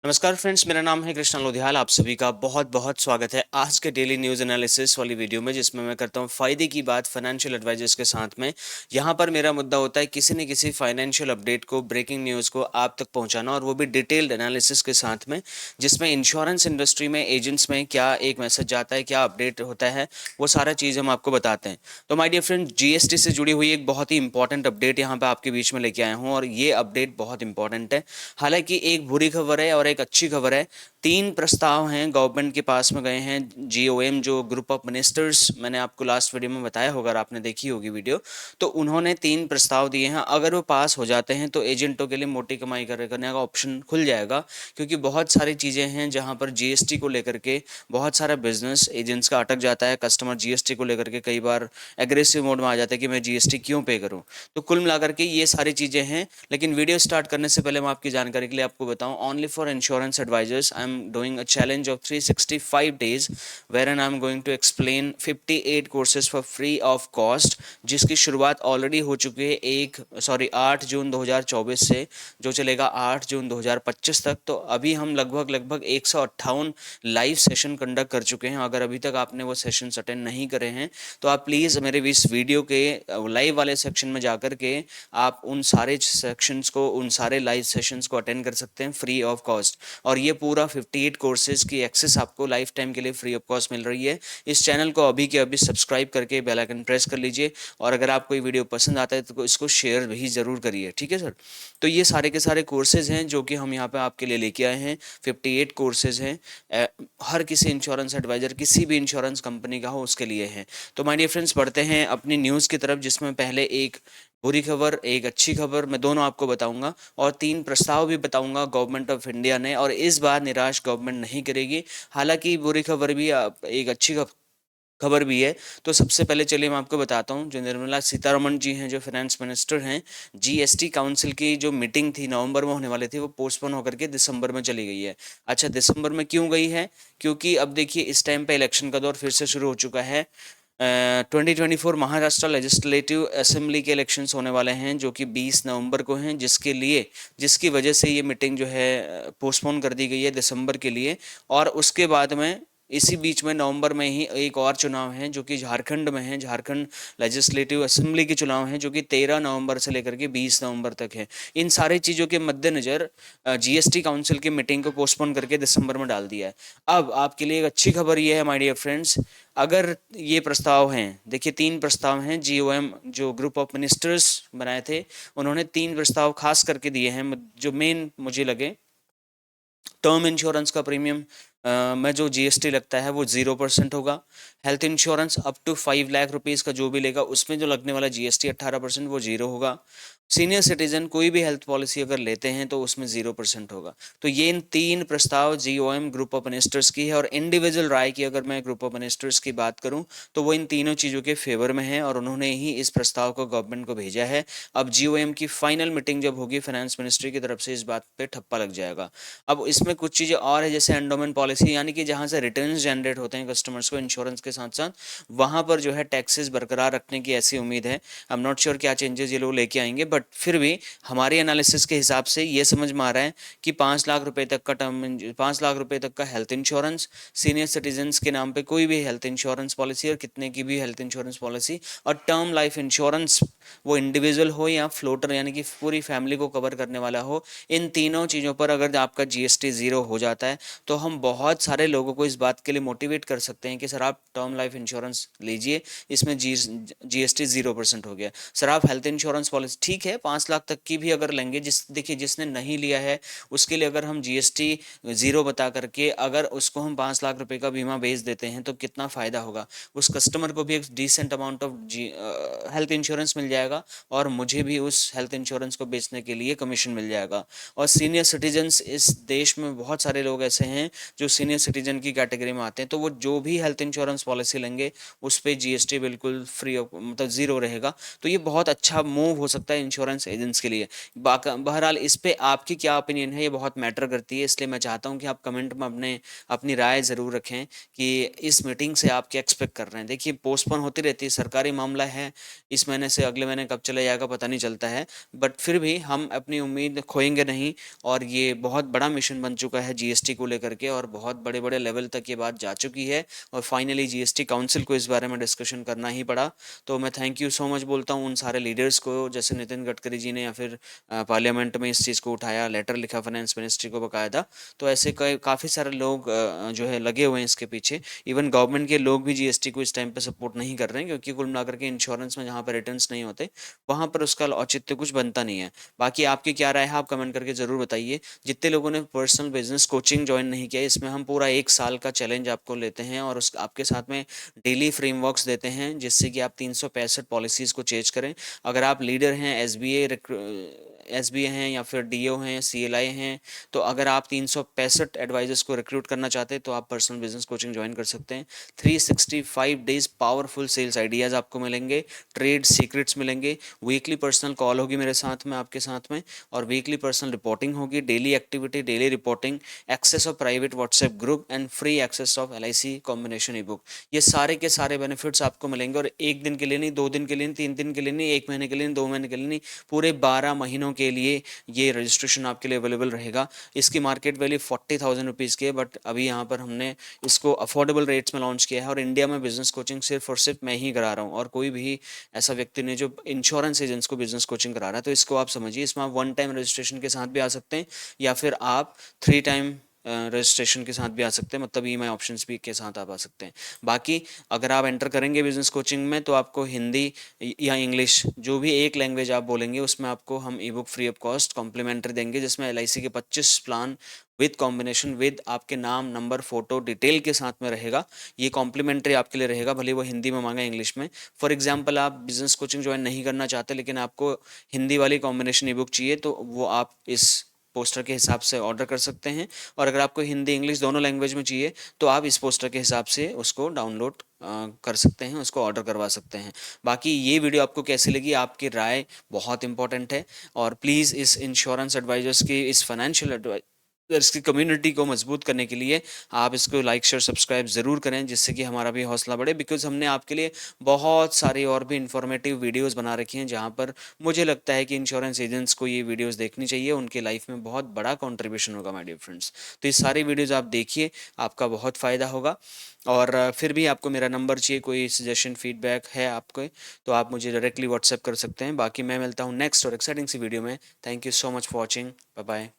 नमस्कार फ्रेंड्स, मेरा नाम है कृष्णा लोधियाल। आप सभी का बहुत बहुत स्वागत है आज के डेली न्यूज़ एनालिसिस वाली वीडियो में, जिसमें मैं करता हूं फ़ायदे की बात फाइनेंशियल एडवाइजर्स के साथ में। यहां पर मेरा मुद्दा होता है किसी न किसी फाइनेंशियल अपडेट को, ब्रेकिंग न्यूज़ को आप तक पहुंचाना, और वो भी डिटेल्ड एनालिसिस के साथ में, जिसमें इंश्योरेंस इंडस्ट्री में एजेंट्स में क्या एक मैसेज जाता है, क्या अपडेट होता है, वो सारा चीज़ हम आपको बताते हैं। तो माय डियर फ्रेंड, जीएसटी से जुड़ी हुई एक बहुत ही इंपॉर्टेंट अपडेट यहाँ पे आपके बीच में लेके आया हूँ, और ये अपडेट बहुत इंपॉर्टेंट है। हालांकि एक बुरी खबर है और एक अच्छी खबर है। 3 प्रस्ताव हैं गवर्नमेंट के पास में गए हैं। जीओएम जो ग्रुप ऑफ मिनिस्टर्स, मैंने आपको लास्ट वीडियो में बताया होगा, आपने देखी होगी वीडियो, तो उन्होंने 3 प्रस्ताव दिए हैं। अगर वो पास हो जाते हैं तो एजेंटों के लिए मोटी कमाई करने का ऑप्शन खुल जाएगा, क्योंकि बहुत सारी चीज़ें हैं जहां पर जीएसटी को लेकर के बहुत सारा बिजनेस एजेंट्स का अटक जाता है। कस्टमर जीएसटी को लेकर के कई बार एग्रेसिव मोड में आ जाता है कि मैं जीएसटी क्यों पे करूं। तो कुल मिलाकर के ये सारी चीज़ें हैं। लेकिन वीडियो स्टार्ट करने से पहले मैं आपकी जानकारी के लिए आपको बताऊं, only for insurance advisors I am doing a challenge of 365 days wherein I am going to explain 58 courses for free of cost, जिसकी शुरुआत ऑलरेडी हो चुकी है 8 जून 2024 से, जो चलेगा 8 जून 2025 तक। तो अभी हम लगभग 158 लाइव सेशन कंडक्ट कर चुके हैं। अगर अभी तक आपने वो सेशन अटेंड नहीं करे हैं तो आप प्लीज़ मेरे इस वीडियो के लाइव वाले सेक्शन में जाकर के आप उन सारे सेक्शंस को, उन सारे लाइव सेशंस को अटेंड कर सकते हैं फ्री ऑफ कॉस्ट। और ये पूरा 58 कोर्सेज की एक्सेस आपको लाइफ टाइम के लिए फ्री ऑफ कॉस्ट मिल रही है। इस चैनल को अभी के अभी सब्सक्राइब करके बेल आइकन प्रेस कर लीजिए, और अगर आपको ये वीडियो पसंद आता है तो इसको शेयर भी ज़रूर करिए, ठीक है सर। तो ये सारे के सारे कोर्सेज हैं जो कि हम यहाँ पे आपके लिए लेके आए हैं। 58 कोर्सेज हैं। हर किसी इंश्योरेंस एडवाइजर, किसी भी इंश्योरेंस कंपनी का हो, उसके लिए है। तो माय डियर फ्रेंड्स, बढ़ते हैं अपनी न्यूज़ की तरफ, जिसमें पहले एक बुरी खबर, एक अच्छी खबर, मैं दोनों आपको बताऊंगा, और 3 प्रस्ताव भी बताऊंगा गवर्नमेंट ऑफ इंडिया ने, और इस बार निराश गवर्नमेंट नहीं करेगी। हालांकि बुरी खबर भी एक अच्छी खबर भी है। तो सबसे पहले चलिए मैं आपको बताता हूं, जो निर्मला सीतारमण जी हैं, जो फाइनेंस मिनिस्टर हैं, जीएसटी काउंसिल की जो मीटिंग थी नवंबर में होने वाली थी, वो पोस्टपोन होकर के दिसंबर में चली गई है। अच्छा, दिसंबर में क्यों गई है? क्योंकि अब देखिए इस टाइम पे इलेक्शन का दौर फिर से शुरू हो चुका है। 2024 महाराष्ट्र लेजिस्लेटिव असेंबली के इलेक्शंस होने वाले हैं, जो कि 20 नवंबर को हैं, जिसकी वजह से ये मीटिंग जो है पोस्टपोन कर दी गई है दिसंबर के लिए। और उसके बाद में इसी बीच में नवंबर में ही एक और चुनाव है, जो कि झारखंड में है। झारखंड लेजिस्लेटिव असेंबली के चुनाव हैं, जो कि 13 नवंबर से लेकर के 20 नवंबर तक है। इन सारी चीज़ों के मद्देनज़र जीएसटी काउंसिल की मीटिंग को पोस्टपोन करके दिसंबर में डाल दिया है। अब आपके लिए एक अच्छी खबर ये है माय डियर फ्रेंड्स, अगर ये प्रस्ताव हैं, देखिए 3 प्रस्ताव हैं, जीओएम जो ग्रुप ऑफ मिनिस्टर्स बनाए थे, उन्होंने 3 प्रस्ताव खास करके दिए हैं जो मेन मुझे लगे। टर्म इंश्योरेंस का प्रीमियम में जो जीएसटी लगता है वो 0% होगा। Health insurance up to 5 lakh rupees का जो भी लेगा, उसमें जो लगने वाला जीएसटी 18% वो 0 होगा। सीनियर सिटीजन कोई भी हेल्थ पॉलिसी अगर लेते हैं तो उसमें 0% होगा। तो ये इन 3 प्रस्ताव जीओएम ग्रुप ऑफ मिनिस्टर्स की है, और इंडिविजुअल राय की अगर मैं ग्रुप ऑफ मिनिस्टर्स की बात करूं तो वो इन तीनों चीज़ों के फेवर में है, और उन्होंने ही इस प्रस्ताव को गवर्नमेंट को भेजा है। अब जीओएम की फाइनल मीटिंग जब होगी, फाइनेंस मिनिस्ट्री की तरफ से इस बात पे ठप्पा लग जाएगा। अब इसमें कुछ चीज़ें और है, जैसे एंडोमेंट पॉलिसी, यानी कि जहाँ से रिटर्न्स जनरेट होते हैं कस्टमर्स को इंश्योरेंस के साथ साथ, वहाँ पर जो है टैक्सेस बरकरार रखने की ऐसी उम्मीद है। आई एम नॉट श्योर क्या चेंजेस ये लोग लेके आएंगे, बट फिर भी हमारे एनालिसिस के हिसाब से ये समझ में आ रहा है कि 5 लाख रुपए तक का 5 लाख रुपए तक का हेल्थ इंश्योरेंस, सीनियर सिटीजन्स के नाम पे कोई भी हेल्थ इंश्योरेंस पॉलिसी, और कितने की भी हेल्थ इंश्योरेंस पॉलिसी, और टर्म लाइफ इंश्योरेंस, वो इंडिविजुअल हो या फ्लोटर, यानी कि पूरी फैमिली को कवर करने वाला हो, इन तीनों चीज़ों पर अगर आपका जीएसटी 0 हो जाता है तो हम बहुत सारे लोगों को इस बात के लिए मोटिवेट कर सकते हैं कि सर आप टर्म लाइफ इंश्योरेंस लीजिए, इसमें जीएसटी 0% हो गया। सर आप हेल्थ इंश्योरेंस पॉलिसी, ठीक है 5 लाख तक की भी अगर लेंगे, देखिए जिसने नहीं लिया है उसके लिए अगर हम जीएसटी 0 बता करके अगर उसको हम 5 लाख रुपए का बीमा बेच देते हैं तो कितना फ़ायदा होगा। उस कस्टमर को भी एक decent amount of health insurance मिल जाएगा, और मुझे भी उस हेल्थ इंश्योरेंस को बेचने के लिए कमीशन मिल जाएगा। और सीनियर सिटीजन्स, इस देश में बहुत सारे लोग ऐसे हैं जो सीनियर सिटीजन की कैटेगरी में आते हैं, तो वो जो भी हेल्थ इंश्योरेंस पॉलिसी लेंगे उस पर जीएसटी बिल्कुल फ्री ऑफ, मतलब 0 रहेगा। तो ये बहुत अच्छा मूव हो सकता है इंश्योरेंस एजेंट्स के लिए। बहरहाल इस पे आपकी क्या ओपिनियन है, ये बहुत मैटर करती है, इसलिए मैं चाहता हूँ कि आप कमेंट में अपनी राय ज़रूर रखें कि इस मीटिंग से आप क्या एक्सपेक्ट कर रहे हैं। देखिए पोस्टपोन होती रहती है, सरकारी मामला है, इस महीने से अगले महीने कब चले जाएगा पता नहीं चलता है, बट फिर भी हम अपनी उम्मीद खोएंगे नहीं। और ये बहुत बड़ा मिशन बन चुका है जीएसटी को लेकर के, और बहुत बड़े बड़े लेवल तक ये बात जा चुकी है, और फाइनली जीएसटी काउंसिल को इस बारे में डिस्कशन करना ही पड़ा। तो मैं थैंक यू सो मच बोलता हूँ उन सारे लीडर्स को, जैसे नितिन गडकरी जी ने या फिर पार्लियामेंट में इस चीज़ को उठाया, लेटर लिखा फाइनेंस मिनिस्ट्री को बकायदा। तो ऐसे काफ़ी सारे लोग जो है लगे हुए हैं इसके पीछे। इवन गवर्नमेंट के लोग भी जीएसटी को इस टाइम पे सपोर्ट नहीं कर रहे हैं, क्योंकि कुल मिलाकर के इंश्योरेंस में जहाँ पर रिटर्न्स नहीं होते वहाँ पर उसका औचित्य कुछ बनता नहीं है। बाकी आपकी क्या राय है आप कमेंट करके ज़रूर बताइए। जितने लोगों ने पर्सनल बिजनेस कोचिंग ज्वाइन नहीं किया, इसमें हम पूरा 1 साल का चैलेंज आपको लेते हैं और उस आपके साथ में डेली फ्रेमवर्क्स देते हैं, जिससे कि आप 365 पॉलिसीज़ को चेंज करें। अगर आप लीडर हैं, एसबीए हैं या फिर डीओ हैं, सीएलआई हैं, तो अगर आप 365 एडवाइजर्स को रिक्रूट करना चाहते हैं तो आप पर्सनल बिजनेस कोचिंग ज्वाइन कर सकते हैं। 365 डेज पावरफुल सेल्स आइडियाज़ आपको मिलेंगे, ट्रेड सीक्रेट्स मिलेंगे, वीकली पर्सनल कॉल होगी मेरे साथ में, आपके साथ में, और वीकली पर्सनल रिपोर्टिंग होगी, daily activity, daily reporting, access of private WhatsApp group and free access of LIC combination e book. ये सारे के सारे बेनिफिट्स आपको मिलेंगे, और 1 दिन के लिए नहीं, 2 दिन के लिए नहीं, 3 दिन के लिए नहीं, 1 महीने के लिए नहीं, 2 महीने के लिए नहीं, पूरे 12 महीनों के लिए ये रजिस्ट्रेशन आपके लिए अवेलेबल रहेगा। इसकी मार्केट वैल्यू 40,000 रुपीज़ की है, बट अभी यहाँ पर हमने इसको अफोर्डेबल रेट्स में लॉन्च किया है, और इंडिया में बिजनेस कोचिंग सिर्फ और सिर्फ मैं ही करा रहा हूँ, और कोई भी ऐसा व्यक्ति नहीं जो इंश्योरेंस एजेंट्स को बिजनेस कोचिंग करा रहा है। तो इसको आप समझिए, इसमें आप 1 टाइम रजिस्ट्रेशन के साथ भी आ सकते हैं, या फिर आप 3 टाइम रजिस्ट्रेशन के साथ भी आ सकते हैं, मतलब ईएमआई ऑप्शंस भी के साथ आप आ सकते हैं। बाकी अगर आप एंटर करेंगे बिजनेस कोचिंग में तो आपको हिंदी या इंग्लिश जो भी एक लैंग्वेज आप बोलेंगे उसमें आपको हम e book free of cost complimentary देंगे, जिसमें एलआईसी के 25 प्लान विद कॉम्बिनेशन विद आपके नाम, नंबर, फोटो डिटेल के साथ में रहेगा। ये कॉम्प्लीमेंट्री आपके लिए रहेगा, भले वो हिंदी में मांगा इंग्लिश में। फॉर एग्जांपल आप बिजनेस कोचिंग ज्वाइन नहीं करना चाहते, लेकिन आपको हिंदी वाली कॉम्बिनेशन ई बुक चाहिए, तो वो आप इस पोस्टर के हिसाब से ऑर्डर कर सकते हैं। और अगर आपको हिंदी इंग्लिश दोनों लैंग्वेज में चाहिए तो आप इस पोस्टर के हिसाब से उसको डाउनलोड कर सकते हैं, उसको ऑर्डर करवा सकते हैं। बाकी ये वीडियो आपको कैसी लगी, आपकी राय बहुत इंपॉर्टेंट है, और प्लीज़ इस इंश्योरेंस एडवाइजर्स की, इस फाइनेंशियल इसकी कम्युनिटी को मजबूत करने के लिए आप इसको लाइक शेयर सब्सक्राइब ज़रूर करें, जिससे कि हमारा भी हौसला बढ़े। बिकॉज हमने आपके लिए बहुत सारी और भी इंफॉर्मेटिव वीडियोस बना रखी हैं, जहां पर मुझे लगता है कि इंश्योरेंस एजेंट्स को ये वीडियोस देखनी चाहिए, उनके लाइफ में बहुत बड़ा कंट्रीब्यूशन होगा माय डियर फ्रेंड्स। तो ये सारी वीडियोस आप देखिए, आपका बहुत फ़ायदा होगा। और फिर भी आपको मेरा नंबर चाहिए, कोई सजेशन फीडबैक है आपको, तो आप मुझे डायरेक्टली व्हाट्सएप कर सकते हैं। बाकी मैं मिलता हूँ नेक्स्ट और एक्साइटिंग सी वीडियो में। Thank you so much for watching, bye bye.